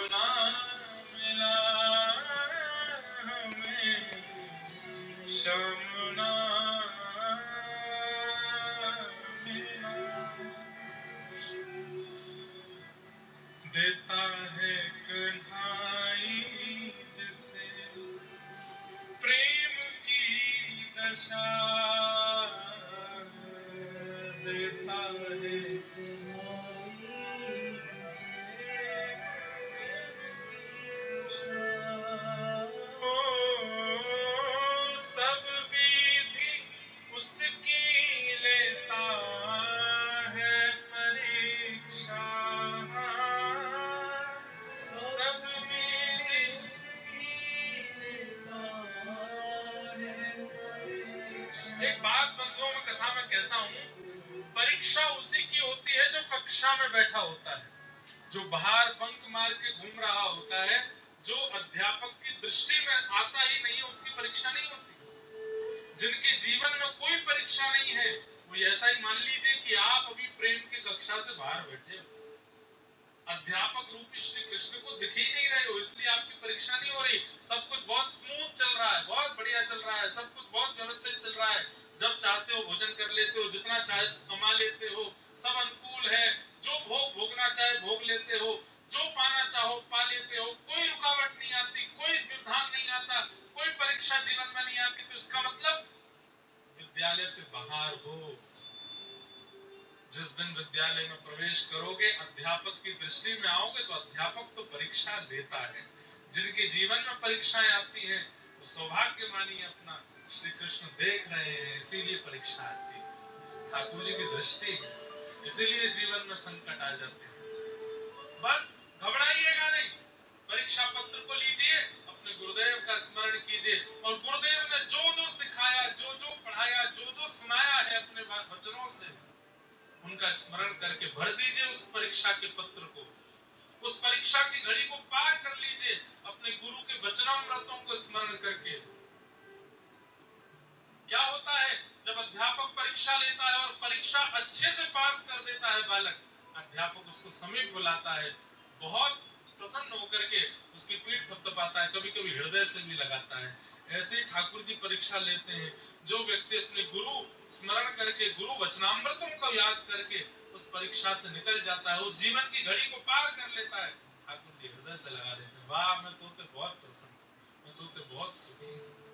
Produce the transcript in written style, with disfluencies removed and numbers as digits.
ना मिला हमें, सामना मिला। देता है कन्हाई जिसे प्रेम की दशा, देता है कन्हाई जिसे प्रेम की दशा। ओ, सब विधि उसकी लेता है परीक्षा, सब विधि उसकी लेता है परीक्षा। एक बात बंधुओं में कथा में कहता हूँ, परीक्षा उसी की होती है जो कक्षा में बैठा होता है, जो बाहर बंक मार के घूम रहा होता है, जो अध्यापक की दृष्टि में आता ही नहीं है, उसकी परीक्षा नहीं होती। जिनके जीवन में कोई परीक्षा नहीं है, वो ऐसा ही मान लीजिए कि आप अभी प्रेम की कक्षा से बाहर बैठे हो, अध्यापक रूपी श्री कृष्ण को दिख ही नहीं रहे हो, इसलिए आपकी परीक्षा नहीं हो रही। सब कुछ बहुत स्मूथ चल रहा है, बहुत बढ़िया चल रहा है, सब कुछ बहुत व्यवस्थित चल रहा है, जब चाहते हो भोजन कर लेते हो, जितना चाहे कमा लेते हो, सब अनुकूल है, जो भोग भोगना चाहे भोग लेते हो, जो पाना चाहो पा लेते हो, कोई रुकावट नहीं आती, कोई व्यवधान नहीं आता, कोई परीक्षा जीवन में नहीं आती। तो इसका मतलब विद्यालय से बाहर हो। जिस दिन विद्यालय में प्रवेश करोगे, अध्यापक की दृष्टि में आओगे, तो अध्यापक तो परीक्षा लेता है। जिनके जीवन में परीक्षाएं आती हैं, तो सौभाग्य मानिए अपना, श्री कृष्ण देख रहे हैं, इसीलिए परीक्षा आती है, ठाकुर जी की दृष्टि है, इसीलिए जीवन में संकट आ जाते हैं। बस घबराइएगा नहीं, परीक्षा पत्र को लीजिए, अपने गुरुदेव का स्मरण कीजिए, और गुरुदेव ने जो जो सिखाया, जो जो पढ़ाया, जो जो सुनाया है अपने वचनों से, उनका स्मरण करके भर दीजिए उस परीक्षा के पत्र को, उस परीक्षा की घड़ी को पार कर लीजिए अपने गुरु के वचनामृतों को स्मरण करके। क्या होता है जब अध्यापक परीक्षा लेता है और परीक्षा अच्छे से पास कर देता है बालक, अध्यापक उसको समीप बुलाता है, बहुत प्रसन्न होकर के उसकी पीठ थपथपाता है, कभी कभी हृदय से भी लगाता है। ऐसे ही ठाकुर जी परीक्षा लेते हैं। जो व्यक्ति अपने गुरु स्मरण करके, गुरु वचनामृतों को याद करके उस परीक्षा से निकल जाता है, उस जीवन की घड़ी को पार कर लेता है, ठाकुर जी हृदय से लगा देते हैं, वाह मैं तो बहुत प्रसन्न, मैं तो बहुत सुखी हूं।